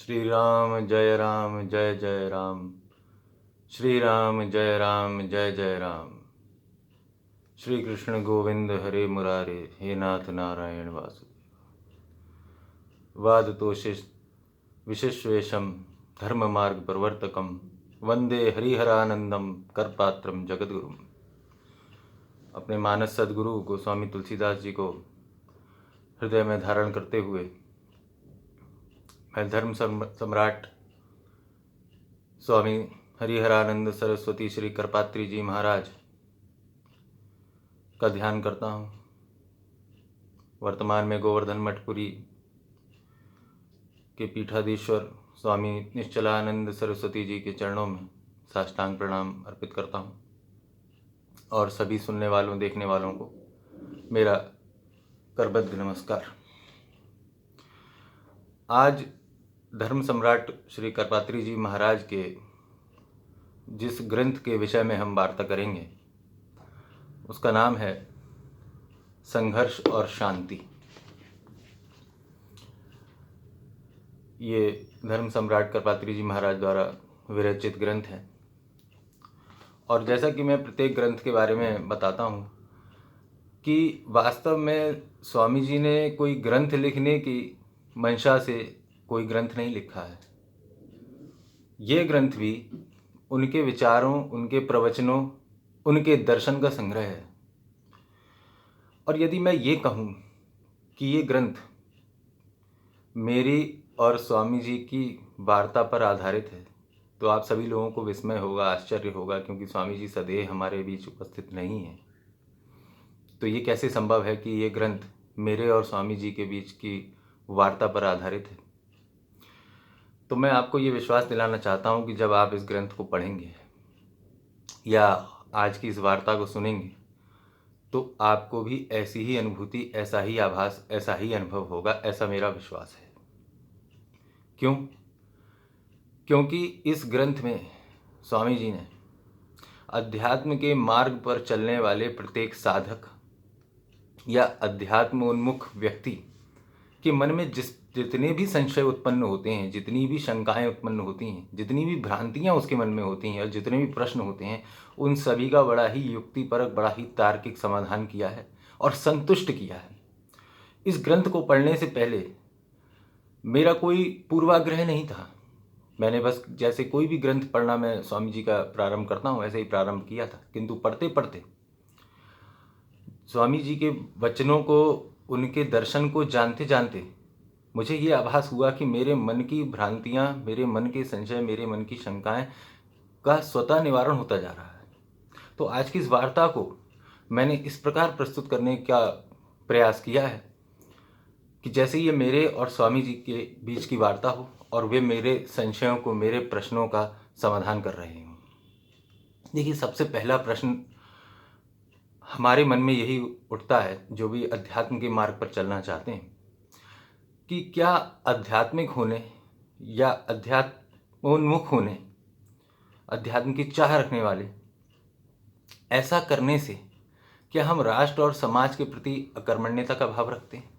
श्री राम जय जय राम। श्री राम जय जय राम। श्री कृष्ण गोविंद हरे मुरारे, हे नाथ नारायण वासुदेव। वादतोषित विशिष्वेशम धर्म मार्ग प्रवर्तकम वंदे हरिहरानंदम करपात्रम जगद्गुरुम। अपने मानस सदगुरु गोस्वामी तुलसीदास जी को हृदय में धारण करते हुए मैं धर्म सम्राट स्वामी हरिहरानंद सरस्वती श्री करपात्री जी महाराज का ध्यान करता हूँ। वर्तमान में गोवर्धन मठपुरी के पीठाधीश्वर स्वामी निश्चलानंद सरस्वती जी के चरणों में साष्टांग प्रणाम अर्पित करता हूँ और सभी सुनने वालों देखने वालों को मेरा करबद्ध नमस्कार। आज धर्म सम्राट श्री करपात्री जी महाराज के जिस ग्रंथ के विषय में हम वार्ता करेंगे उसका नाम है संघर्ष और शांति। ये धर्म सम्राट करपात्री जी महाराज द्वारा विरचित ग्रंथ है और जैसा कि मैं प्रत्येक ग्रंथ के बारे में बताता हूँ कि वास्तव में स्वामी जी ने कोई ग्रंथ लिखने की मंशा से कोई ग्रंथ नहीं लिखा है। ये ग्रंथ भी उनके विचारों, उनके प्रवचनों, उनके दर्शन का संग्रह है। और यदि मैं ये कहूँ कि ये ग्रंथ मेरी और स्वामी जी की वार्ता पर आधारित है तो आप सभी लोगों को विस्मय होगा, आश्चर्य होगा, क्योंकि स्वामी जी सदैव हमारे बीच उपस्थित नहीं हैं। तो ये कैसे संभव है कि ये ग्रंथ मेरे और स्वामी जी के बीच की वार्ता पर आधारित है। तो मैं आपको ये विश्वास दिलाना चाहता हूँ कि जब आप इस ग्रंथ को पढ़ेंगे या आज की इस वार्ता को सुनेंगे तो आपको भी ऐसी ही अनुभूति, ऐसा ही आभास, ऐसा ही अनुभव होगा, ऐसा मेरा विश्वास है। क्यों? क्योंकि इस ग्रंथ में स्वामी जी ने अध्यात्म के मार्ग पर चलने वाले प्रत्येक साधक या अध्यात्म उन्मुख व्यक्ति के मन में जितने भी संशय उत्पन्न होते हैं, जितनी भी शंकाएं उत्पन्न होती हैं, जितनी भी भ्रांतियां उसके मन में होती हैं और जितने भी प्रश्न होते हैं, उन सभी का बड़ा ही युक्तिपरक, बड़ा ही तार्किक समाधान किया है और संतुष्ट किया है। इस ग्रंथ को पढ़ने से पहले मेरा कोई पूर्वाग्रह नहीं था। मैंने बस जैसे कोई भी ग्रंथ पढ़ना मैं स्वामी जी का प्रारंभ करता हूँ ऐसे ही प्रारंभ किया था, किंतु पढ़ते पढ़ते स्वामी जी के वचनों को, उनके दर्शन को जानते जानते मुझे ये आभास हुआ कि मेरे मन की भ्रांतियाँ, मेरे मन के संशय, मेरे मन की शंकाएं का स्वतः निवारण होता जा रहा है। तो आज की इस वार्ता को मैंने इस प्रकार प्रस्तुत करने का प्रयास किया है कि जैसे ये मेरे और स्वामी जी के बीच की वार्ता हो और वे मेरे संशयों को, मेरे प्रश्नों का समाधान कर रहे हों। देखिए, सबसे पहला प्रश्न हमारे मन में यही उठता है जो भी अध्यात्म के मार्ग पर चलना चाहते हैं कि क्या आध्यात्मिक होने या अध्यात्मोन्मुख होने, अध्यात्म की चाह रखने वाले, ऐसा करने से क्या हम राष्ट्र और समाज के प्रति अकर्मण्यता का भाव रखते हैं?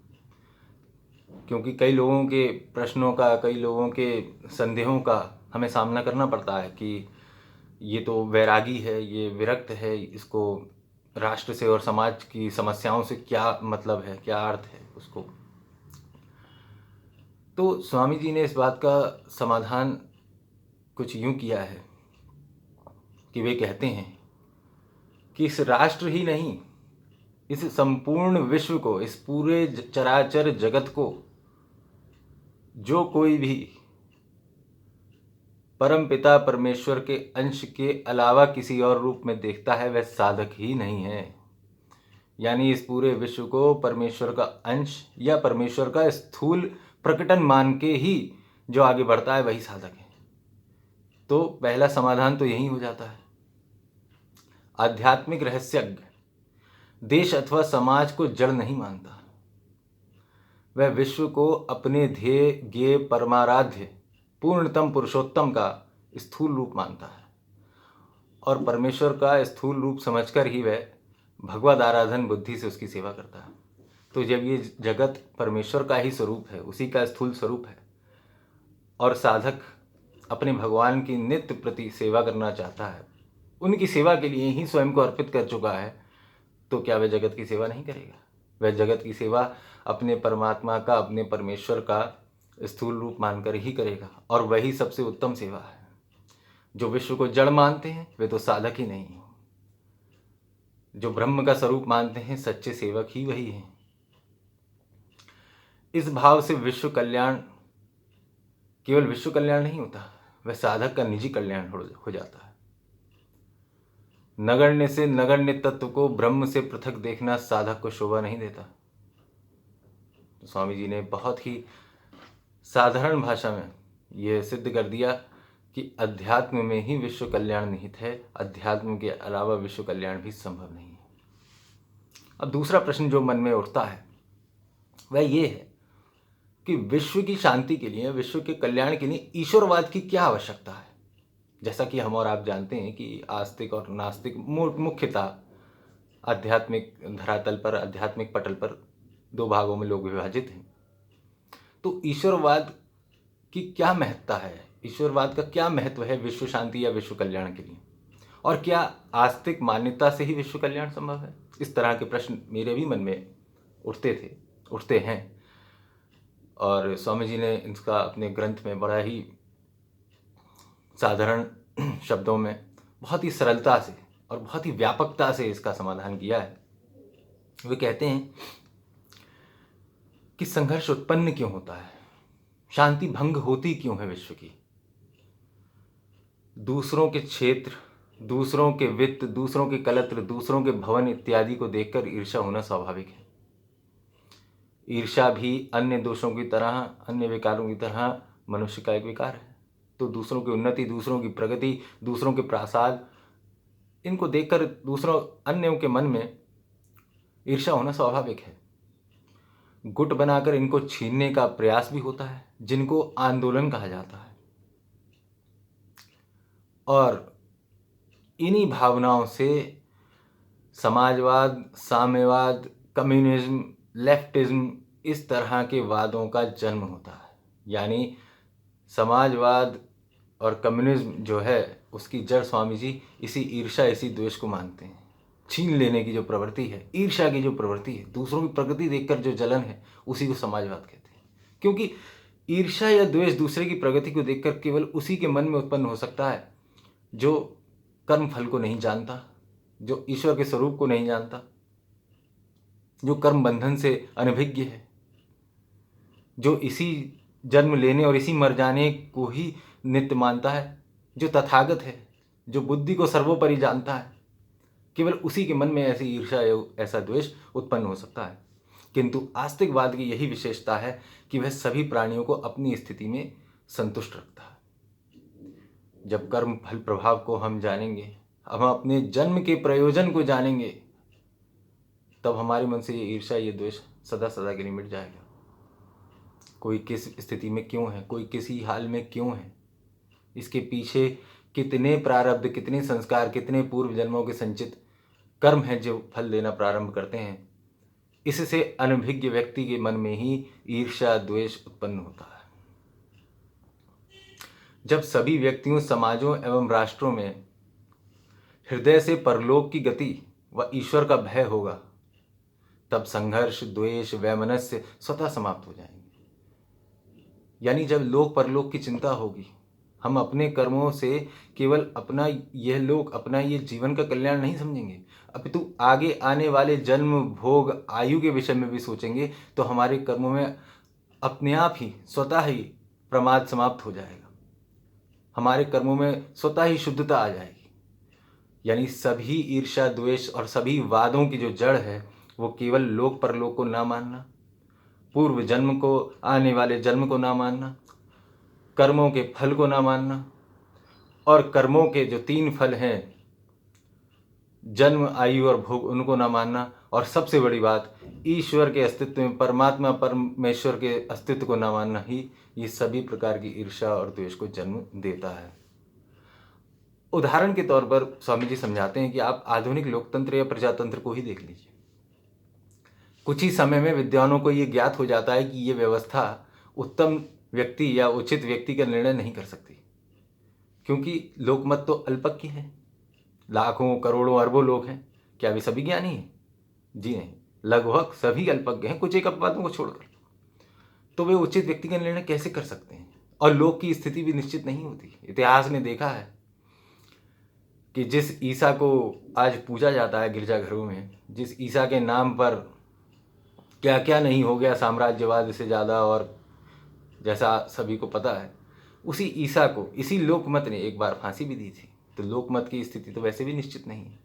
क्योंकि कई लोगों के प्रश्नों का, कई लोगों के संदेहों का हमें सामना करना पड़ता है कि ये तो वैरागी है, ये विरक्त है, इसको राष्ट्र से और समाज की समस्याओं से क्या मतलब है, क्या अर्थ है उसको। तो स्वामी जी ने इस बात का समाधान कुछ यूं किया है कि वे कहते हैं कि इस राष्ट्र ही नहीं, इस संपूर्ण विश्व को, इस पूरे चराचर जगत को जो कोई भी परम पिता परमेश्वर के अंश के अलावा किसी और रूप में देखता है वह साधक ही नहीं है। यानी इस पूरे विश्व को परमेश्वर का अंश या परमेश्वर का स्थूल प्रकटन मान के ही जो आगे बढ़ता है वही साधक है। तो पहला समाधान तो यही हो जाता है। आध्यात्मिक रहस्यज्ञ देश अथवा समाज को जड़ नहीं मानता, वह विश्व को अपने ध्येय, ज्ञेय, परमाराध्य, पूर्णतम पुरुषोत्तम का स्थूल रूप मानता है और परमेश्वर का स्थूल रूप समझकर ही वह भगवद आराधन बुद्धि से उसकी सेवा करता है। तो जब ये जगत परमेश्वर का ही स्वरूप है, उसी का स्थूल स्वरूप है, और साधक अपने भगवान की नित्य प्रति सेवा करना चाहता है, उनकी सेवा के लिए ही स्वयं को अर्पित कर चुका है, तो क्या वह जगत की सेवा नहीं करेगा? वह जगत की सेवा अपने परमात्मा का, अपने परमेश्वर का स्थूल रूप मानकर ही करेगा, और वही सबसे उत्तम सेवा है। जो विश्व को जड़ मानते हैं वे तो साधक ही नहीं, जो ब्रह्म का स्वरूप मानते हैं सच्चे सेवक ही वही हैं। इस भाव से विश्व कल्याण केवल विश्व कल्याण नहीं होता, वह साधक का निजी कल्याण हो जाता है। नगण्य से नगण्य तत्व को ब्रह्म से पृथक देखना साधक को शोभा नहीं देता। तो स्वामी जी ने बहुत ही साधारण भाषा में यह सिद्ध कर दिया कि अध्यात्म में ही विश्व कल्याण निहित है, अध्यात्म के अलावा विश्व कल्याण भी संभव नहीं है। अब दूसरा प्रश्न जो मन में उठता है वह ये है कि विश्व की शांति के लिए, विश्व के कल्याण के लिए ईश्वरवाद की क्या आवश्यकता है? जैसा कि हम और आप जानते हैं कि आस्तिक और नास्तिक मुख्यतः आध्यात्मिक धरातल पर, आध्यात्मिक पटल पर दो भागों में लोग विभाजित हैं। तो ईश्वरवाद की क्या महत्ता है, ईश्वरवाद का क्या महत्व है विश्व शांति या विश्व कल्याण के लिए, और क्या आस्तिक मान्यता से ही विश्व कल्याण संभव है? इस तरह के प्रश्न मेरे भी मन में उठते हैं, और स्वामी जी ने इसका अपने ग्रंथ में बड़ा ही साधारण शब्दों में, बहुत ही सरलता से और बहुत ही व्यापकता से इसका समाधान किया है। वे कहते हैं कि संघर्ष उत्पन्न क्यों होता है, शांति भंग होती क्यों है विश्व की? दूसरों के क्षेत्र, दूसरों के वित्त, दूसरों के कलत्र, दूसरों के भवन इत्यादि को देखकर ईर्ष्या होना स्वाभाविक है। ईर्ष्या भी अन्य दोषों की तरह, अन्य विकारों की तरह मनुष्य का एक विकार है। तो दूसरों की उन्नति, दूसरों की प्रगति, दूसरों के प्रासाद, इनको देखकर दूसरों अन्यों के मन में ईर्ष्या होना स्वाभाविक है। गुट बनाकर इनको छीनने का प्रयास भी होता है, जिनको आंदोलन कहा जाता है। और इन्हीं भावनाओं से समाजवाद, साम्यवाद, कम्युनिज्म, लेफ्टिज्म, इस तरह के वादों का जन्म होता है। यानी समाजवाद और कम्युनिज्म जो है उसकी जड़ स्वामी जी इसी ईर्ष्या, इसी द्वेष को मानते हैं। छीन लेने की जो प्रवृत्ति है, ईर्ष्या की जो प्रवृत्ति है, दूसरों की प्रगति देखकर जो जलन है, उसी को समाजवाद कहते हैं। क्योंकि ईर्ष्या या द्वेष दूसरे की प्रगति को देखकर केवल उसी के मन में उत्पन्न हो सकता है जो कर्म फल को नहीं जानता, जो ईश्वर के स्वरूप को नहीं जानता, जो कर्म बंधन से अनभिज्ञ है, जो इसी जन्म लेने और इसी मर जाने को ही नित्य मानता है, जो तथागत है, जो बुद्धि को सर्वोपरि जानता है, केवल उसी के मन में ऐसी ईर्ष्या, ऐसा द्वेष उत्पन्न हो सकता है। किंतु आस्तिकवाद की यही विशेषता है कि वह सभी प्राणियों को अपनी स्थिति में संतुष्ट रखता है। जब कर्म फल प्रभाव को हम जानेंगे, हम अपने जन्म के प्रयोजन को जानेंगे, तब हमारे मन से ये ईर्ष्या, ये द्वेष सदा सदा के लिए मिट जाएगा। कोई किस स्थिति में क्यों है, कोई किसी हाल में क्यों है, इसके पीछे कितने प्रारब्ध, कितने संस्कार, कितने पूर्व जन्मों के संचित कर्म हैं जो फल देना प्रारंभ करते हैं, इससे अनभिज्ञ व्यक्ति के मन में ही ईर्ष्या, द्वेष उत्पन्न होता है। जब सभी व्यक्तियों, समाजों एवं राष्ट्रों में हृदय से परलोक की गति व ईश्वर का भय होगा, तब संघर्ष, द्वेष, वैमनस्य स्वतः समाप्त हो जाएंगे। यानी जब लोक परलोक की चिंता होगी, हम अपने कर्मों से केवल अपना यह लोक, अपना ये जीवन का कल्याण नहीं समझेंगे, अपितु आगे आने वाले जन्म, भोग, आयु के विषय में भी सोचेंगे, तो हमारे कर्मों में अपने आप ही स्वतः ही प्रमाद समाप्त हो जाएगा, हमारे कर्मों में स्वतः ही शुद्धता आ जाएगी। यानी सभी ईर्ष्या, द्वेष और सभी वादों की जो जड़ है वो केवल लोक परलोक को ना मानना, पूर्व जन्म को, आने वाले जन्म को ना मानना, कर्मों के फल को ना मानना, और कर्मों के जो तीन फल हैं, जन्म, आयु और भोग, उनको ना मानना, और सबसे बड़ी बात ईश्वर के अस्तित्व में, परमात्मा परमेश्वर के अस्तित्व को ना मानना ही ये सभी प्रकार की ईर्ष्या और द्वेष को जन्म देता है। उदाहरण के तौर पर स्वामी जी समझाते हैं कि आप आधुनिक लोकतंत्र या प्रजातंत्र को ही देख लीजिए। कुछ ही समय में विद्वानों को ये ज्ञात हो जाता है कि ये व्यवस्था उत्तम व्यक्ति या उचित व्यक्ति का निर्णय नहीं कर सकती, क्योंकि लोकमत तो अल्पज्ञ है। लाखों करोड़ों अरबों लोग हैं, क्या वे सभी ज्ञानी हैं? जी नहीं, लगभग सभी अल्पज्ञ हैं, कुछ एक अपवादों को छोड़कर। तो वे उचित व्यक्ति का निर्णय कैसे कर सकते हैं? और लोक की स्थिति भी निश्चित नहीं होती। इतिहास ने देखा है कि जिस ईसा को आज पूजा जाता है गिरजाघरों में, जिस ईसा के नाम पर क्या क्या नहीं हो गया साम्राज्यवाद से ज़्यादा, और जैसा सभी को पता है, उसी ईसा को इसी लोकमत ने एक बार फांसी भी दी थी। तो लोकमत की स्थिति तो वैसे भी निश्चित नहीं है।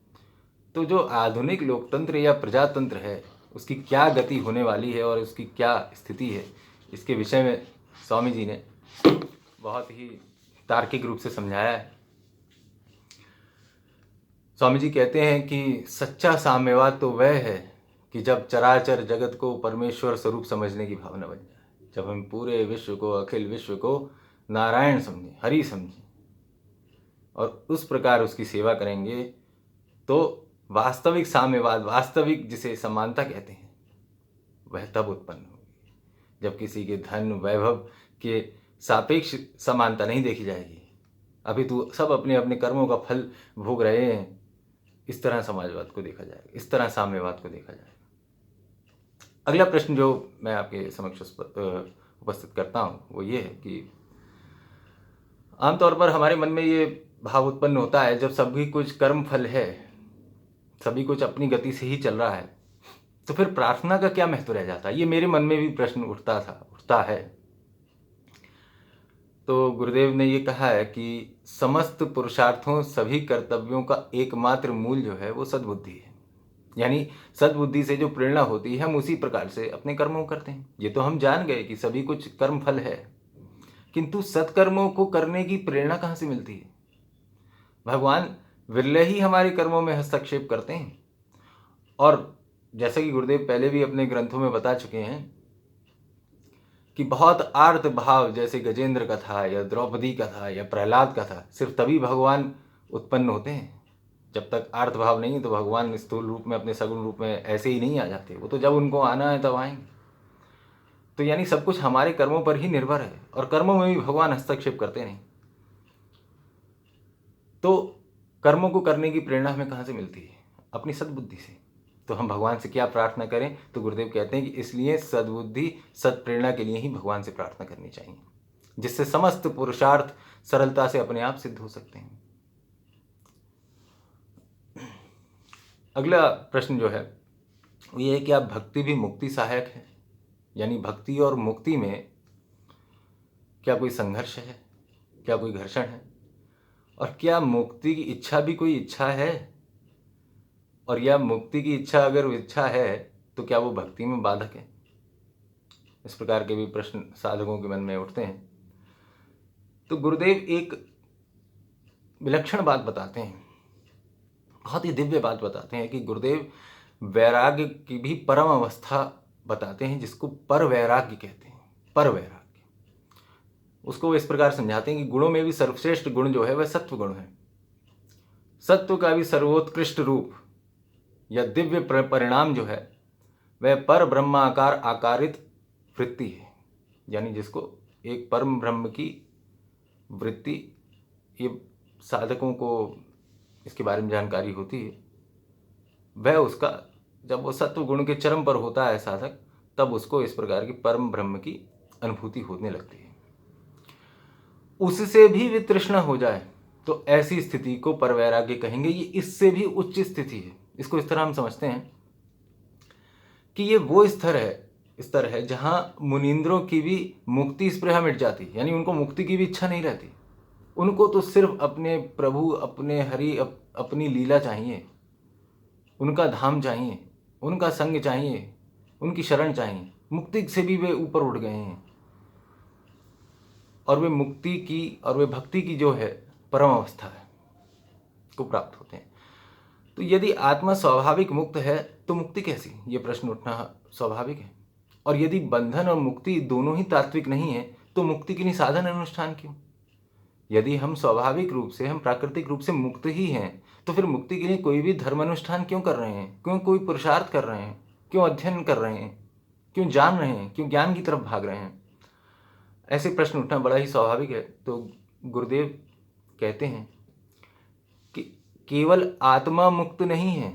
तो जो आधुनिक लोकतंत्र या प्रजातंत्र है, उसकी क्या गति होने वाली है और उसकी क्या स्थिति है, इसके विषय में स्वामी जी ने बहुत ही तार्किक रूप से समझाया है। स्वामी जी कहते हैं कि सच्चा साम्यवाद तो वह है कि जब चराचर जगत को परमेश्वर स्वरूप समझने की भावना बन जाए, जब हम पूरे विश्व को, अखिल विश्व को नारायण समझें, हरि समझें और उस प्रकार उसकी सेवा करेंगे, तो वास्तविक साम्यवाद, वास्तविक जिसे समानता कहते हैं, वह तब उत्पन्न होगी जब किसी के धन वैभव के सापेक्ष समानता नहीं देखी जाएगी। अभी तो सब अपने अपने कर्मों का फल भोग रहे हैं। इस तरह समाजवाद को देखा जाएगा, इस तरह साम्यवाद को देखा जाएगा। अगला प्रश्न जो मैं आपके समक्ष उपस्थित करता हूँ वो ये है कि आमतौर पर हमारे मन में ये भाव उत्पन्न होता है, जब सभी कुछ कर्म फल है, सभी कुछ अपनी गति से ही चल रहा है, तो फिर प्रार्थना का क्या महत्व रह जाता है? ये मेरे मन में भी प्रश्न उठता है। तो गुरुदेव ने ये कहा है कि समस्त पुरुषार्थों, सभी कर्तव्यों का एकमात्र मूल जो है वो सद्बुद्धि है। यानी सद्बुद्धि से जो प्रेरणा होती है, हम उसी प्रकार से अपने कर्मों को करते हैं। ये तो हम जान गए कि सभी कुछ कर्म फल है, किंतु सत्कर्मों को करने की प्रेरणा कहाँ से मिलती है? भगवान विरले ही हमारे कर्मों में हस्तक्षेप करते हैं। और जैसा कि गुरुदेव पहले भी अपने ग्रंथों में बता चुके हैं कि बहुत आर्त भाव, जैसे गजेंद्र का था या द्रौपदी का था या प्रहलाद का था, सिर्फ तभी भगवान उत्पन्न होते हैं। जब तक आर्त भाव नहीं तो भगवान स्थूल रूप में, अपने सगुण रूप में ऐसे ही नहीं आ जाते। वो तो जब उनको आना है तब आएंगे। तो यानी सब कुछ हमारे कर्मों पर ही निर्भर है, और कर्मों में भी भगवान हस्तक्षेप करते नहीं। तो कर्मों को करने की प्रेरणा हमें कहाँ से मिलती है? अपनी सद्बुद्धि से। तो हम भगवान से क्या प्रार्थना करें? तो गुरुदेव कहते हैं कि इसलिए सद्बुद्धि, सत्प्रेरणा के लिए ही भगवान से प्रार्थना करनी चाहिए, जिससे समस्त पुरुषार्थ सरलता से अपने आप सिद्ध हो सकते हैं। अगला प्रश्न जो है वो ये है कि आप भक्ति भी मुक्ति सहायक है? यानी भक्ति और मुक्ति में क्या कोई संघर्ष है, क्या कोई घर्षण है? और क्या मुक्ति की इच्छा भी कोई इच्छा है? और या मुक्ति की इच्छा अगर इच्छा है तो क्या वो भक्ति में बाधक है? इस प्रकार के भी प्रश्न साधकों के मन में उठते हैं। तो गुरुदेव एक विलक्षण बात बताते हैं, बहुत ही दिव्य बात बताते हैं कि गुरुदेव वैराग्य की भी परम अवस्था बताते हैं, जिसको पर वैराग्य कहते हैं। पर वैराग्य उसको इस प्रकार समझाते हैं कि गुणों में भी सर्वश्रेष्ठ गुण जो है वह सत्व गुण है। सत्व का भी सर्वोत्कृष्ट रूप या दिव्य परिणाम जो है वह पर ब्रह्माकार आकारित वृत्ति है। यानी जिसको एक परम ब्रह्म की वृत्ति, ये साधकों को इसके बारे में जानकारी होती है, वह उसका जब वो सत्व गुण के चरम पर होता है साधक, तब उसको इस प्रकार की परम ब्रह्म की अनुभूति होने लगती है। उससे भी वितृष्णा हो जाए तो ऐसी स्थिति को परवैराग्य कहेंगे। ये इससे भी उच्च स्थिति है। इसको इस तरह हम समझते हैं कि ये वो स्तर है जहां मुनींद्रों की भी मुक्ति स्पृहा मिट जाती है। यानी उनको मुक्ति की भी इच्छा नहीं रहती। उनको तो सिर्फ अपने प्रभु, अपने हरि, अपनी लीला चाहिए, उनका धाम चाहिए, उनका संग चाहिए, उनकी शरण चाहिए। मुक्ति से भी वे ऊपर उठ गए हैं और वे मुक्ति की और वे भक्ति की जो है परम अवस्था है को प्राप्त होते हैं। तो यदि आत्मा स्वाभाविक मुक्त है तो मुक्ति कैसी? ये प्रश्न उठना स्वाभाविक है। और यदि बंधन और मुक्ति दोनों ही तात्विक नहीं है तो मुक्ति के लिए साधन अनुष्ठान क्यों? यदि हम स्वाभाविक रूप से, हम प्राकृतिक रूप से मुक्त ही हैं, तो फिर मुक्ति के लिए कोई भी धर्म अनुष्ठान क्यों कर रहे हैं? क्यों कोई पुरुषार्थ कर रहे हैं? क्यों अध्ययन कर रहे हैं? क्यों जान रहे हैं? क्यों ज्ञान की तरफ भाग रहे हैं? ऐसे प्रश्न उठना बड़ा ही स्वाभाविक है। तो गुरुदेव कहते हैं कि केवल आत्मा मुक्त नहीं है,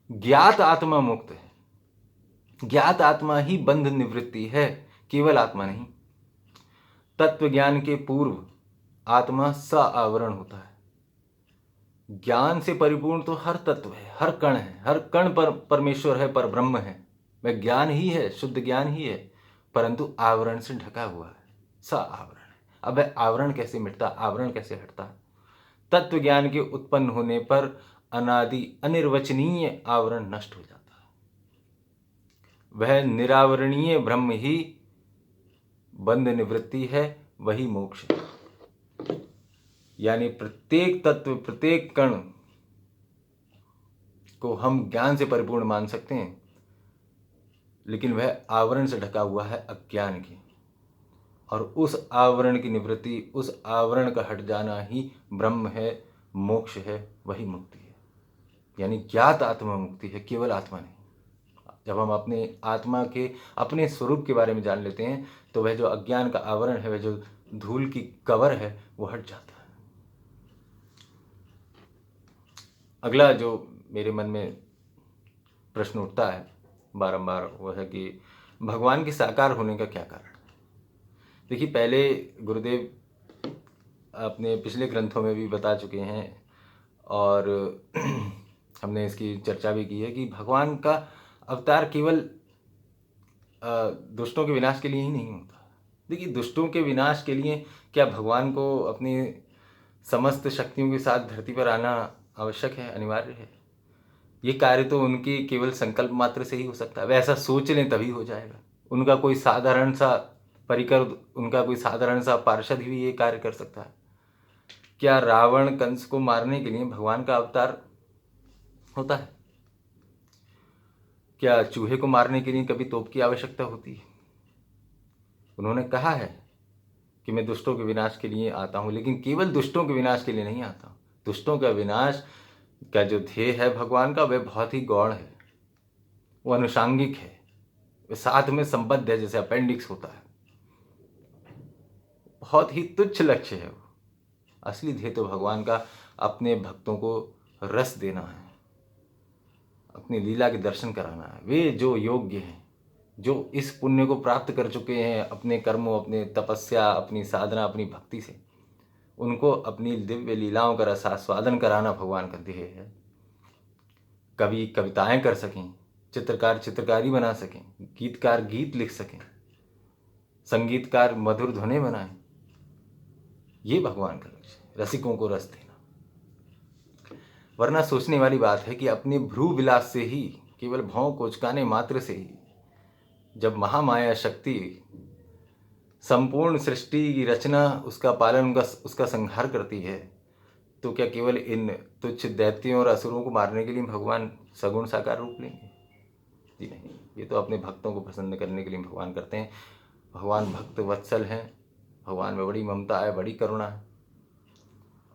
ज्ञात आत्मा मुक्त है। ज्ञात आत्मा ही बंध निवृत्ति है, केवल आत्मा नहीं। तत्व ज्ञान के पूर्व आत्मा स आवरण होता है। ज्ञान से परिपूर्ण तो हर तत्व है, हर कण है, हर कण पर परमेश्वर है, पर ब्रह्म है। वह ज्ञान ही है, शुद्ध ज्ञान ही है, परंतु आवरण से ढका हुआ है, स आवरण है। अब वह आवरण कैसे मिटता, आवरण कैसे हटता? तत्व ज्ञान के उत्पन्न होने पर अनादि अनिर्वचनीय आवरण नष्ट हो जाता है। वह निरावरणीय ब्रह्म ही बंध निवृत्ति है, वही मोक्ष है। यानी प्रत्येक तत्व, प्रत्येक कण को हम ज्ञान से परिपूर्ण मान सकते हैं, लेकिन वह आवरण से ढका हुआ है, अज्ञान के। और उस आवरण की निवृत्ति, उस आवरण का हट जाना ही ब्रह्म है, मोक्ष है, वही मुक्ति है। यानी ज्ञात आत्मा मुक्ति है, केवल आत्मा नहीं। जब हम अपने आत्मा के, अपने स्वरूप के बारे में जान लेते हैं, तो वह जो अज्ञान का आवरण है, वह जो धूल की कवर है, वो हट जाता है। अगला जो मेरे मन में प्रश्न उठता है बारंबार, वह है कि भगवान के साकार होने का क्या कारण? देखिए, पहले गुरुदेव अपने पिछले ग्रंथों में भी बता चुके हैं और हमने इसकी चर्चा भी की है कि भगवान का अवतार केवल दुष्टों के विनाश के लिए ही नहीं होता। देखिए, दुष्टों के विनाश के लिए क्या भगवान को अपनी समस्त शक्तियों के साथ धरती पर आना आवश्यक है, अनिवार्य है? ये कार्य तो उनकी केवल संकल्प मात्र से ही हो सकता है। वे ऐसा सोच लें तभी हो जाएगा। उनका कोई साधारण सा परिकर, उनका कोई साधारण सा पार्षद ही ये कार्य कर सकता है। क्या रावण कंस को मारने के लिए भगवान का अवतार होता है? क्या चूहे को मारने के लिए कभी तोप की आवश्यकता होती है? उन्होंने कहा है कि मैं दुष्टों के विनाश के लिए आता हूँ, लेकिन केवल दुष्टों के विनाश के लिए नहीं आता। दुष्टों का विनाश का जो ध्येय है भगवान का, वह बहुत ही गौण है, वो अनुषांगिक है, वह साथ में संबद्ध है, जैसे अपेंडिक्स होता है। बहुत ही तुच्छ लक्ष्य है वो। असली ध्येय तो भगवान का अपने भक्तों को रस देना है, अपनी लीला के दर्शन कराना है। वे जो योग्य हैं, जो इस पुण्य को प्राप्त कर चुके हैं अपने कर्मों, अपने तपस्या, अपनी साधना, अपनी भक्ति से, उनको अपनी दिव्य लीलाओं का रसास्वादन कराना भगवान का ध्येय है। कवि कविताएं कर सकें, चित्रकार चित्रकारी बना सकें, गीतकार गीत लिख सकें, संगीतकार मधुर ध्वनि बनाएं, ये भगवान का लक्ष्य है, रसिकों को रस देना। वरना सोचने वाली बात है कि अपने भ्रू विलास से ही, केवल भौं को उचकाने मात्र से ही, जब महामाया शक्ति संपूर्ण सृष्टि की रचना, उसका पालन, उसका संहार करती है, तो क्या केवल इन तुच्छ दैत्यों और असुरों को मारने के लिए भगवान सगुण साकार रूप लेंगे? जी नहीं, ये तो अपने भक्तों को प्रसन्न करने के लिए भगवान करते हैं। भगवान भक्त वत्सल हैं, भगवान में बड़ी ममता है, बड़ी करुणा है,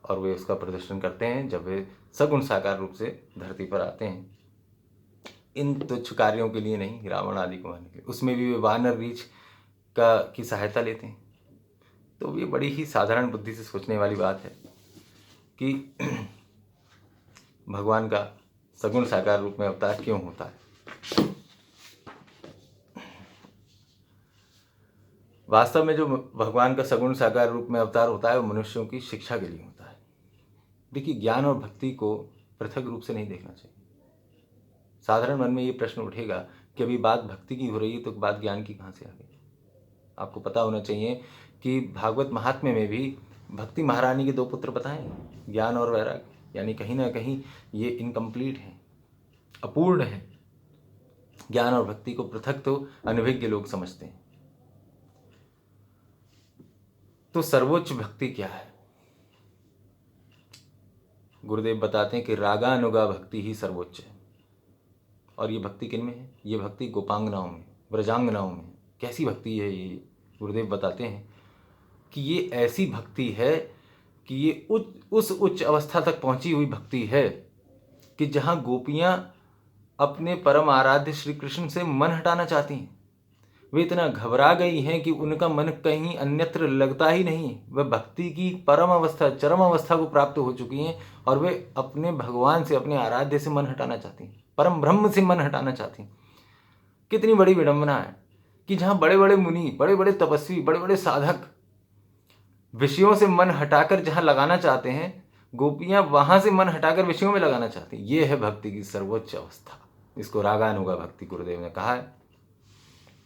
और वे उसका प्रदर्शन करते हैं जब वे सगुण साकार रूप से धरती पर आते हैं। इन तुच्छ कार्यों के लिए नहीं, रावण आदि को मारने के लिए। उसमें भी वे वानर रीछ की सहायता लेते हैं। तो ये बड़ी ही साधारण बुद्धि से सोचने वाली बात है कि भगवान का सगुण साकार रूप में अवतार क्यों होता है। वास्तव में जो भगवान का सगुण साकार रूप में अवतार होता है, वो मनुष्यों की शिक्षा के लिए होता है। देखिए, ज्ञान और भक्ति को पृथक रूप से नहीं देखना चाहिए। साधारण मन में ये प्रश्न उठेगा कि अभी बात भक्ति की हो रही है, तो बात ज्ञान की कहाँ से आ गई? आपको पता होना चाहिए कि भागवत महात्म्य में भी भक्ति महारानी के दो पुत्र बताए, ज्ञान और वैराग्य। यानी कहीं ना कहीं ये इनकम्प्लीट है, अपूर्ण है। ज्ञान और भक्ति को पृथक तो अनभिज्ञ लोग समझते हैं। तो सर्वोच्च भक्ति क्या है? गुरुदेव बताते हैं कि रागानुगा भक्ति ही सर्वोच्च है। और ये भक्ति किन में है? ये भक्ति गोपांगनाओं में, व्रजांगनाओं में। कैसी भक्ति है ये? गुरुदेव बताते हैं कि ये ऐसी भक्ति है कि ये उस उच्च अवस्था तक पहुंची हुई भक्ति है कि जहां गोपियां अपने परम आराध्य श्री कृष्ण से मन हटाना चाहती हैं, वे इतना घबरा गई हैं कि उनका मन कहीं अन्यत्र लगता ही नहीं। वह भक्ति की परम अवस्था, चरम अवस्था को प्राप्त हो चुकी हैं और वे अपने भगवान से, अपने आराध्य से मन हटाना चाहती हैं, परम ब्रह्म से मन हटाना चाहती हैं। कितनी बड़ी विडंबना है कि जहाँ बड़े बड़े मुनि, बड़े बड़े तपस्वी, बड़े बड़े साधक विषयों से मन हटाकर जहाँ लगाना चाहते हैं, गोपियाँ वहाँ से मन हटाकर विषयों में लगाना चाहती हैं। ये है भक्ति की सर्वोच्च अवस्था। इसको रागानुगा भक्ति गुरुदेव ने कहा है।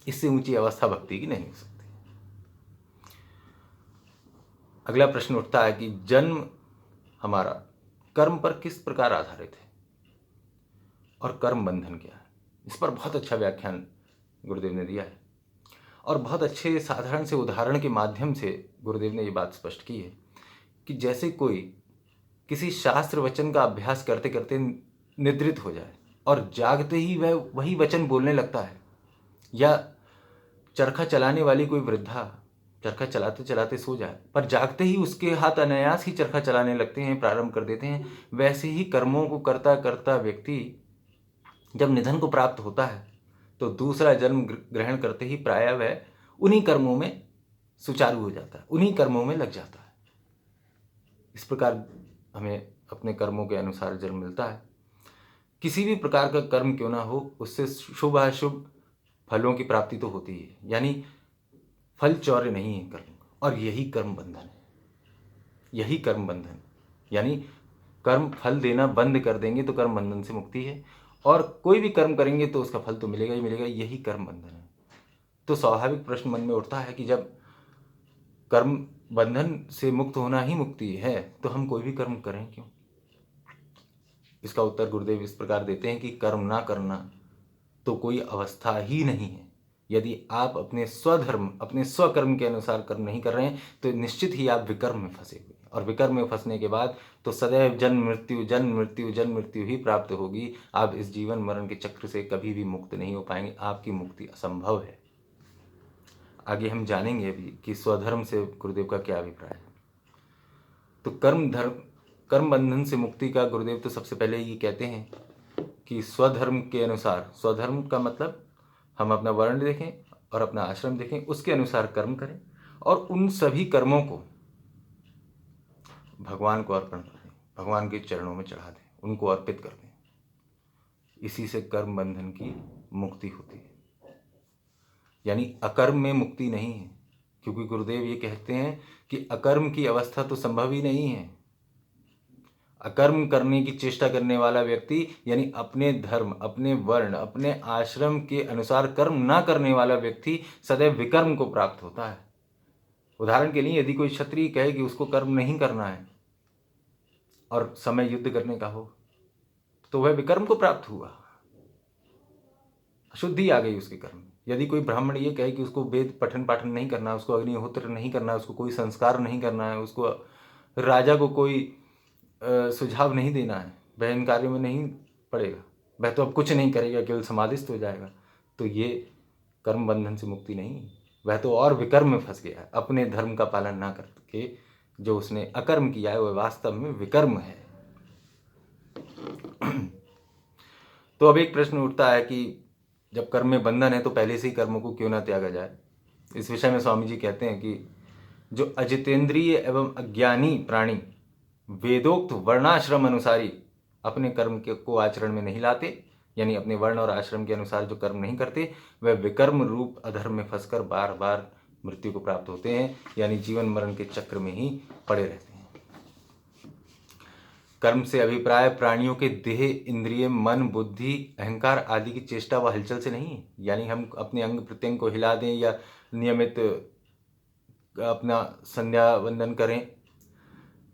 इससे ऊंची अवस्था भक्ति की नहीं हो सकती। अगला प्रश्न उठता है कि जन्म हमारा कर्म पर किस प्रकार आधारित है और कर्म बंधन क्या है। इस पर बहुत अच्छा व्याख्यान गुरुदेव ने दिया है और बहुत अच्छे साधारण से उदाहरण के माध्यम से गुरुदेव ने ये बात स्पष्ट की है कि जैसे कोई किसी शास्त्र वचन का अभ्यास करते करते निद्रित हो जाए और जागते ही वह वही वचन बोलने लगता है, या चरखा चलाने वाली कोई वृद्धा चरखा चलाते चलाते सो जाए पर जागते ही उसके हाथ अनायास ही चरखा चलाने लगते हैं, प्रारंभ कर देते हैं, वैसे ही कर्मों को करता करता व्यक्ति जब निधन को प्राप्त होता है तो दूसरा जन्म ग्रहण करते ही प्रायः वह उन्हीं कर्मों में सुचारू हो जाता है, उन्हीं कर्मों में लग जाता है। इस प्रकार हमें अपने कर्मों के अनुसार जन्म मिलता है। किसी भी प्रकार का कर्म क्यों ना हो, उससे शुभ अशुभ फलों की प्राप्ति तो होती है, यानी फल चौर्य नहीं है कर्म, और यही कर्म बंधन है। यही कर्म बंधन, यानी कर्म फल देना बंद कर देंगे तो कर्म बंधन से मुक्ति है, और कोई भी कर्म करेंगे तो उसका फल तो मिलेगा ही मिलेगा। यही कर्म बंधन है। तो स्वाभाविक प्रश्न मन में उठता है कि जब कर्म बंधन से मुक्त होना ही मुक्ति है तो हम कोई भी कर्म करें क्यों। इसका उत्तर गुरुदेव इस प्रकार देते हैं कि कर्म ना करना तो कोई अवस्था ही नहीं है। यदि आप अपने स्वधर्म, अपने स्वकर्म के अनुसार कर्म नहीं कर रहे हैं तो निश्चित ही आप विकर्म में फंसे हुए, और विकर्म में फंसने के बाद तो सदैव जन्म मृत्यु जन्म मृत्यु जन्म मृत्यु ही प्राप्त होगी। आप इस जीवन मरण के चक्र से कभी भी मुक्त नहीं हो पाएंगे। आपकी मुक्ति असंभव है। आगे हम जानेंगे अभी कि स्वधर्म से गुरुदेव का क्या अभिप्राय है। तो कर्म बंधन से मुक्ति का गुरुदेव तो सबसे पहले ये कहते हैं कि स्वधर्म के अनुसार, स्वधर्म का मतलब हम अपना वर्ण देखें और अपना आश्रम देखें, उसके अनुसार कर्म करें और उन सभी कर्मों को भगवान को अर्पण कर दें, भगवान के चरणों में चढ़ा दें, उनको अर्पित कर दें। इसी से कर्म बंधन की मुक्ति होती है। यानी अकर्म में मुक्ति नहीं है, क्योंकि गुरुदेव ये कहते हैं कि अकर्म की अवस्था तो संभव ही नहीं है। अकर्म करने की चेष्टा करने वाला व्यक्ति, यानी अपने धर्म, अपने वर्ण, अपने आश्रम के अनुसार कर्म ना करने वाला व्यक्ति सदैव विकर्म को प्राप्त होता है। उदाहरण के लिए यदि कोई क्षत्रिय कहे कि उसको कर्म नहीं करना है और समय युद्ध करने का हो तो वह विकर्म को प्राप्त हुआ, अशुद्धि आ गई उसके कर्म में। यदि कोई ब्राह्मण ये कहे कि उसको वेद पठन पाठन नहीं करना, उसको अग्निहोत्र नहीं करना, उसको कोई संस्कार नहीं करना है, उसको राजा को कोई सुझाव नहीं देना है, वह इन कार्यों में नहीं पड़ेगा, वह तो अब कुछ नहीं करेगा, केवल समाधिस्थ हो जाएगा, तो ये कर्म बंधन से मुक्ति नहीं, वह तो और विकर्म में फंस गया है। अपने धर्म का पालन ना करके जो उसने अकर्म किया है वह वास्तव में विकर्म है। तो अब एक प्रश्न उठता है कि जब कर्म में बंधन है तो पहले से ही कर्मों को क्यों ना त्यागा जाए। इस विषय में स्वामी जी कहते हैं कि जो अजितेंद्रिय एवं अज्ञानी प्राणी वेदोक्त वर्णाश्रम अनुसारी अपने कर्म को आचरण में नहीं लाते, यानी अपने वर्ण और आश्रम के अनुसार जो कर्म नहीं करते, वह विकर्म रूप अधर्म में फंसकर बार बार मृत्यु को प्राप्त होते हैं, यानी जीवन मरण के चक्र में ही पड़े रहते हैं। कर्म से अभिप्राय प्राणियों के देह, इंद्रिय, मन, बुद्धि, अहंकार आदि की चेष्टा व हलचल से नहीं है। यानी हम अपने अंग प्रत्यंग को हिला दें या नियमित अपना संध्या वंदन करें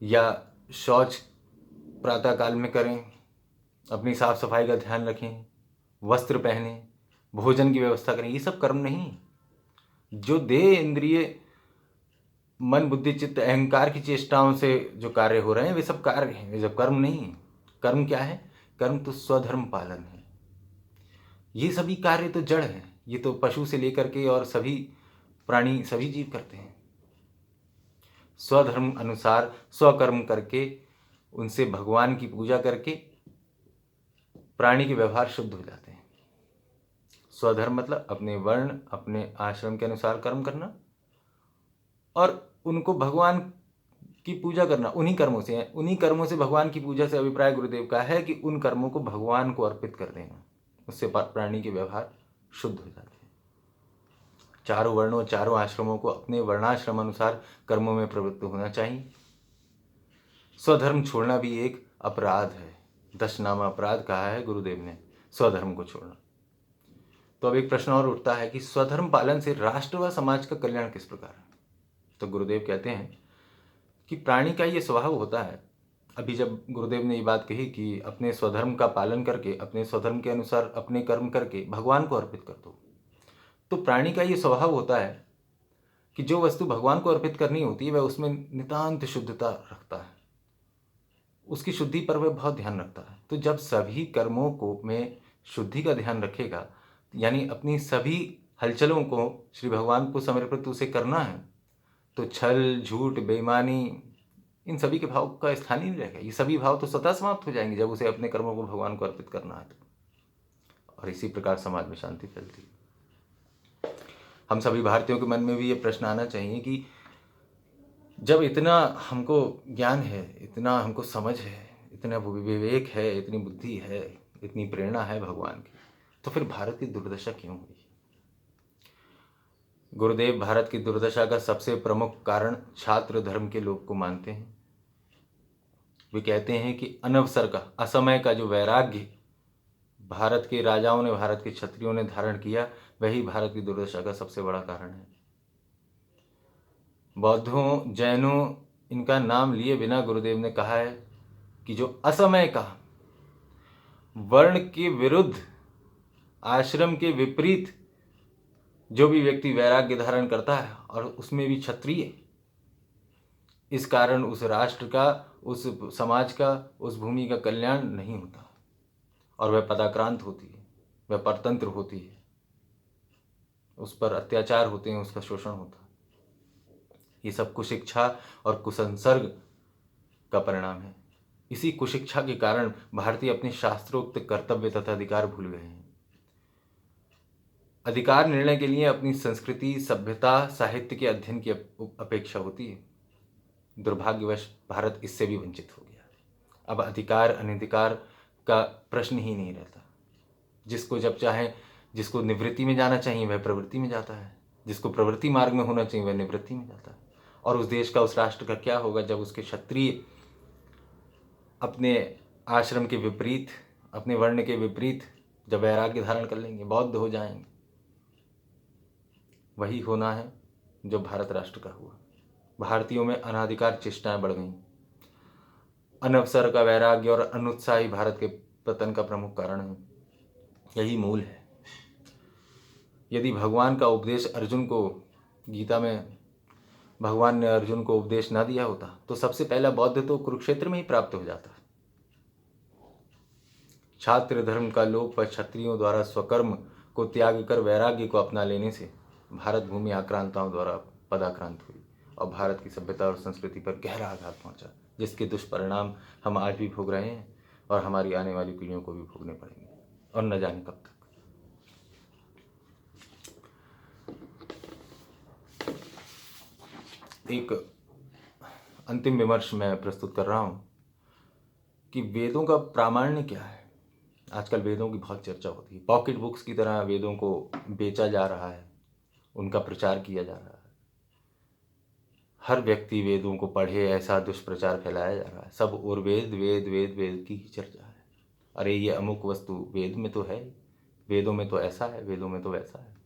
या शौच प्रातः काल में करें, अपनी साफ सफाई का ध्यान रखें, वस्त्र पहने, भोजन की व्यवस्था करें, ये सब कर्म नहीं। जो देह, इंद्रिय, मन, बुद्धि, चित्त, अहंकार की चेष्टाओं से जो कार्य हो रहे हैं वे सब कार्य हैं, वे सब कर्म नहीं है। कर्म क्या है? कर्म तो स्वधर्म पालन है। ये सभी कार्य तो जड़ हैं, ये तो पशु से लेकर के और सभी प्राणी, सभी जीव करते हैं। स्वधर्म अनुसार स्वकर्म करके, उनसे भगवान की पूजा करके प्राणी के व्यवहार शुद्ध हो जाते हैं। स्वधर्म मतलब अपने वर्ण अपने आश्रम के अनुसार कर्म करना और उनको भगवान की पूजा करना। उन्हीं कर्मों से है, उन्हीं कर्मों से भगवान की पूजा से अभिप्राय गुरुदेव का है कि उन कर्मों को भगवान को अर्पित कर देना, उससे प्राणी के व्यवहार शुद्ध हो जाते हैं। चारों वर्णों चारों आश्रमों को अपने वर्णाश्रम अनुसार कर्मों में प्रवृत्त होना चाहिए। स्वधर्म छोड़ना भी एक अपराध है, 10 नामा अपराध कहा है गुरुदेव ने स्वधर्म को छोड़ना। तो अब एक प्रश्न और उठता है कि स्वधर्म पालन से राष्ट्र व समाज का कल्याण किस प्रकार है। तो गुरुदेव कहते हैं कि प्राणी का ये स्वभाव होता है। अभी जब गुरुदेव ने ये बात कही कि अपने स्वधर्म का पालन करके अपने स्वधर्म के अनुसार अपने कर्म करके भगवान को अर्पित कर दो, तो प्राणी का ये स्वभाव होता है कि जो वस्तु भगवान को अर्पित करनी होती है वह उसमें नितांत शुद्धता रखता है, उसकी शुद्धि पर वह बहुत ध्यान रखता है। तो जब सभी कर्मों को में शुद्धि का ध्यान रखेगा, यानी अपनी सभी हलचलों को श्री भगवान को समर्पित उसे करना है, तो छल झूठ बेईमानी इन सभी के भाव का स्थान ही नहीं रहेगा। ये सभी भाव तो स्वतः समाप्त हो जाएंगे जब उसे अपने कर्मों को भगवान को अर्पित करना है। और इसी प्रकार समाज में शांति फैलती है। हम सभी भारतीयों के मन में भी ये प्रश्न आना चाहिए कि जब इतना हमको ज्ञान है, इतना हमको समझ है, इतना विवेक है, इतनी बुद्धि है, इतनी प्रेरणा है भगवान की, तो फिर भारत की दुर्दशा क्यों हुई। गुरुदेव भारत की दुर्दशा का सबसे प्रमुख कारण छात्र धर्म के लोग को मानते हैं। वे कहते हैं कि अनवसर का असमय का जो वैराग्य भारत के राजाओं ने भारत के क्षत्रियों ने धारण किया, वही भारत की दुर्दशा का सबसे बड़ा कारण है। बौद्धों जैनों इनका नाम लिए बिना गुरुदेव ने कहा है कि जो असमय का वर्ण के विरुद्ध आश्रम के विपरीत जो भी व्यक्ति वैराग्य धारण करता है और उसमें भी क्षत्रिय, इस कारण उस राष्ट्र का, उस समाज का, उस भूमि का कल्याण नहीं होता और वह पदाक्रांत होती है, वह परतंत्र होती है, उस पर अत्याचार होते हैं, उसका शोषण होता है। ये सब कुशिक्षा और कुसंसर्ग का परिणाम है। इसी कुशिक्षा के कारण भारतीय अपने शास्त्रोक्त कर्तव्य तथा अधिकार भूल गए हैं। अधिकार निर्णय के लिए अपनी संस्कृति सभ्यता साहित्य के अध्ययन की अपेक्षा होती है। दुर्भाग्यवश भारत इससे भी वंचित हो गया। अब अधिकार अनधिकार का प्रश्न ही नहीं रहता। जिसको जब चाहे, जिसको निवृत्ति में जाना चाहिए वह प्रवृत्ति में जाता है, जिसको प्रवृत्ति मार्ग में होना चाहिए वह निवृत्ति में जाता है। और उस देश का, उस राष्ट्र का क्या होगा जब उसके क्षत्रिय अपने आश्रम के विपरीत, अपने वर्ण के विपरीत जब वैराग्य धारण कर लेंगे, बौद्ध हो जाएंगे। वही होना है जो भारत राष्ट्र का हुआ। भारतीयों में अनाधिकार चेष्टाएं बढ़ गईं। अनवसर का वैराग्य और अनुत्साही भारत के पतन का प्रमुख कारण है। यही मूल है। यदि भगवान का उपदेश अर्जुन को, गीता में भगवान ने अर्जुन को उपदेश ना दिया होता तो सबसे पहला बौद्ध तो कुरुक्षेत्र में ही प्राप्त हो जाता। छात्र धर्म का लोप व क्षत्रियों द्वारा स्वकर्म को त्याग कर वैराग्य को अपना लेने से भारत भूमि आक्रांताओं द्वारा पदाक्रांत हुई और भारत की सभ्यता और संस्कृति पर गहरा आघात पहुंचा, जिसके दुष्परिणाम हम आज भी भोग रहे हैं और हमारी आने वाली पीढ़ियों को भी भोगने पड़ेंगे और न जाने कब तक। एक अंतिम विमर्श मैं प्रस्तुत कर रहा हूं कि वेदों का प्रामाण्य क्या है। आजकल वेदों की बहुत चर्चा होती है। पॉकेट बुक्स की तरह वेदों को बेचा जा रहा है, उनका प्रचार किया जा रहा है। हर व्यक्ति वेदों को पढ़े ऐसा दुष्प्रचार फैलाया जा रहा है। सब और वेद वेद वेद वेद की ही चर्चा है। अरे ये अमुक वस्तु वेद में तो है, वेदों में तो ऐसा है, वेदों में तो वैसा है,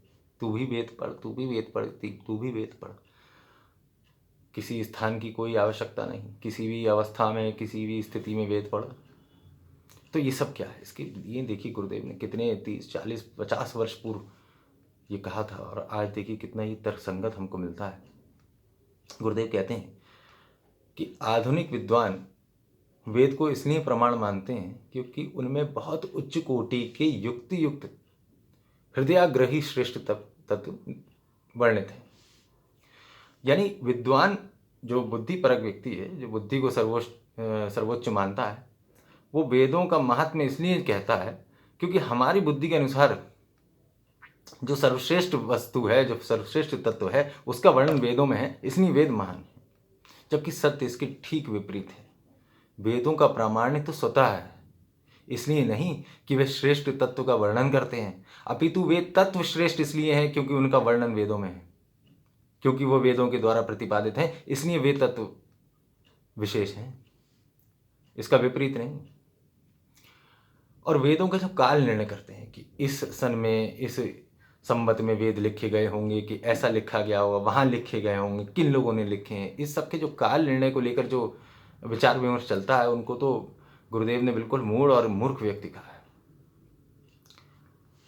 तू भी वेद पढ़, तू भी वेद पढ़, तू भी वेद पढ़। किसी स्थान की कोई आवश्यकता नहीं, किसी भी अवस्था में किसी भी स्थिति में वेद पढ़। तो ये सब क्या है? इसके ये देखिए गुरुदेव ने कितने 30 40 50 वर्ष पूर्व ये कहा था और आज देखिए कितना ही तर्कसंगत हमको मिलता है। गुरुदेव कहते हैं कि आधुनिक विद्वान वेद को इसलिए प्रमाण मानते हैं क्योंकि उनमें बहुत उच्च कोटि के युक्ति युक्त हृदयाग्रही श्रेष्ठ तत्व वर्णित हैं। यानी विद्वान जो बुद्धिपरक व्यक्ति है, जो बुद्धि को सर्वोच्च मानता है, वो वेदों का महात्म्य इसलिए कहता है क्योंकि हमारी बुद्धि के अनुसार जो सर्वश्रेष्ठ वस्तु है, जो सर्वश्रेष्ठ तत्व है, उसका वर्णन वेदों में है, इसलिए वेद महान है। जबकि सत्य इसके ठीक विपरीत है। वेदों का प्रामाण्य तो स्वतः है, इसलिए नहीं कि वे श्रेष्ठ तत्व का वर्णन करते हैं, अपितु वे तत्व श्रेष्ठ इसलिए हैं क्योंकि उनका वर्णन वेदों में है, क्योंकि वो वेदों के द्वारा प्रतिपादित हैं, इसलिए वे तत्व विशेष हैं, इसका विपरीत नहीं। और वेदों का जब काल निर्णय करते हैं कि इस सन में, इस संवत में वेद लिखे गए होंगे, कि ऐसा लिखा गया होगा, वहाँ लिखे गए होंगे, किन लोगों ने लिखे हैं, इस सब के जो काल निर्णय को लेकर जो विचार विमर्श चलता है, उनको तो गुरुदेव ने बिल्कुल मूढ़ और मूर्ख व्यक्ति कहा है।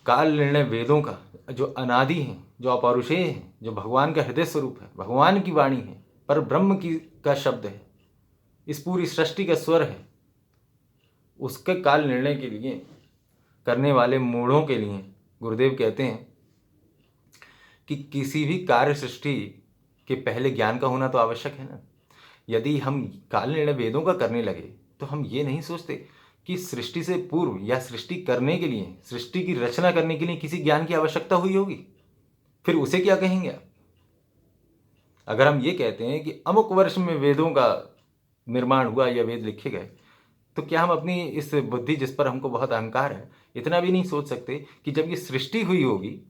काल निर्णय वेदों का जो अनादि है, जो अपौरुषेय है, जो भगवान का हृदय स्वरूप है, भगवान की वाणी है, पर ब्रह्म की का शब्द है, इस पूरी सृष्टि का स्वर है, उसके काल निर्णय के लिए करने वाले मूढ़ों के लिए गुरुदेव कहते हैं कि किसी भी कार्य सृष्टि के पहले ज्ञान का होना तो आवश्यक है ना। यदि हम काल निर्णय वेदों का करने लगे तो हम ये नहीं सोचते कि सृष्टि से पूर्व या सृष्टि करने के लिए, सृष्टि की रचना करने के लिए किसी ज्ञान की आवश्यकता हुई होगी, फिर उसे क्या कहेंगे आप? अगर हम ये कहते हैं कि अमुक वर्ष में वेदों का निर्माण हुआ या वेद लिखे गए, तो क्या हम अपनी इस बुद्धि, जिस पर हमको बहुत अहंकार है, इतना भी नहीं सोच सकते कि जब ये सृष्टि हुई होगी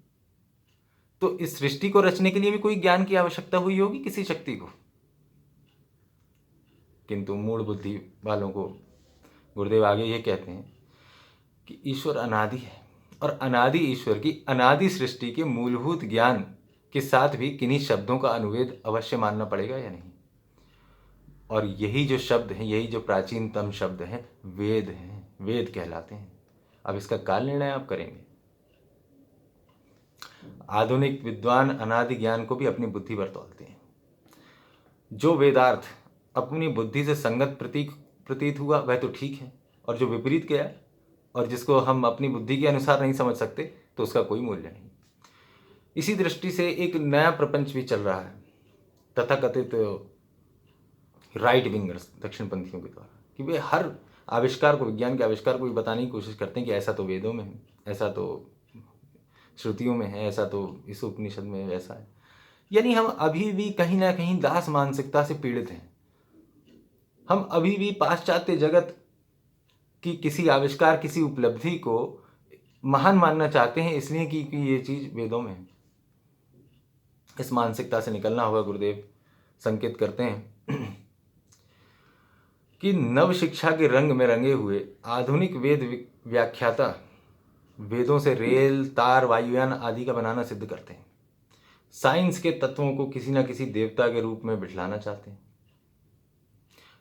तो इस सृष्टि को रचने के लिए भी कोई ज्ञान की आवश्यकता हुई होगी किसी शक्ति को? किंतु मूढ़ बुद्धि वालों को गुरुदेव आगे ये कहते हैं कि ईश्वर अनादि है, और अनादि ईश्वर की अनादि सृष्टि के मूलभूत ज्ञान के साथ भी किन्हीं शब्दों का अनुवेद अवश्य मानना पड़ेगा या नहीं। और यही जो शब्द हैं, यही जो प्राचीनतम शब्द हैं, वेद हैं, वेद कहलाते हैं। अब इसका काल निर्णय आप करेंगे। आधुनिक विद्वान अनादि ज्ञान को भी अपनी बुद्धि पर तौलते हैं। जो वेदार्थ अपनी बुद्धि से संगत प्रतीत हुआ वह तो ठीक है, और जो विपरीत गया और जिसको हम अपनी बुद्धि के अनुसार नहीं समझ सकते तो उसका कोई मूल्य नहीं। इसी दृष्टि से एक नया प्रपंच भी चल रहा है, तथाकथित राइट विंगर्स, दक्षिणपंथियों के द्वारा, कि वे हर आविष्कार को, विज्ञान के आविष्कार को भी बताने की कोशिश करते हैं कि ऐसा तो वेदों में है, ऐसा तो श्रुतियों में है, ऐसा तो इस उपनिषद में ऐसा है। यानी हम अभी भी कहीं ना कहीं दास मानसिकता से पीड़ित हैं। हम अभी भी पाश्चात्य जगत की किसी आविष्कार, किसी उपलब्धि को महान मानना चाहते हैं, इसलिए कि ये चीज वेदों में है। इस मानसिकता से निकलना होगा। गुरुदेव संकेत करते हैं कि नव शिक्षा के रंग में रंगे हुए आधुनिक वेद व्याख्याता वेदों से रेल, तार, वायुयान आदि का बनाना सिद्ध करते हैं। साइंस के तत्वों को किसी न किसी देवता के रूप में बिठलाना चाहते हैं।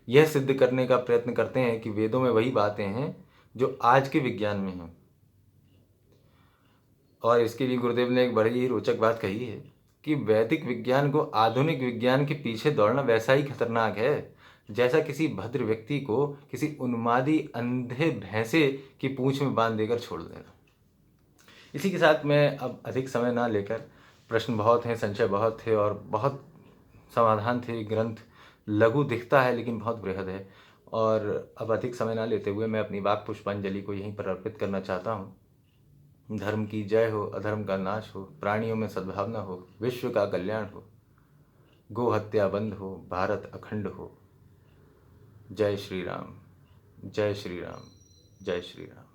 यह सिद्ध करने का प्रयत्न करते हैं कि वेदों में वही बातें हैं जो आज के विज्ञान में हैं। और इसके लिए गुरुदेव ने एक बड़ी ही रोचक बात कही है कि वैदिक विज्ञान को आधुनिक विज्ञान के पीछे दौड़ना वैसा ही खतरनाक है जैसा किसी भद्र व्यक्ति को किसी उन्मादी अंधे भैंसे की पूंछ में बांध देकर छोड़ देना। इसी के साथ मैं अब अधिक समय ना लेकर, प्रश्न बहुत हैं, संशय बहुत थे और बहुत समाधान थे। ग्रंथ लघु दिखता है लेकिन बहुत बृहद है, और अब अधिक समय ना लेते हुए मैं अपनी वाक पुष्पांजलि को यहीं पर अर्पित करना चाहता हूँ। धर्म की जय हो, अधर्म का नाश हो, प्राणियों में सद्भावना हो, विश्व का कल्याण हो, गो हत्या बंद हो, भारत अखंड हो। जय श्री राम, जय श्री राम, जय श्री राम।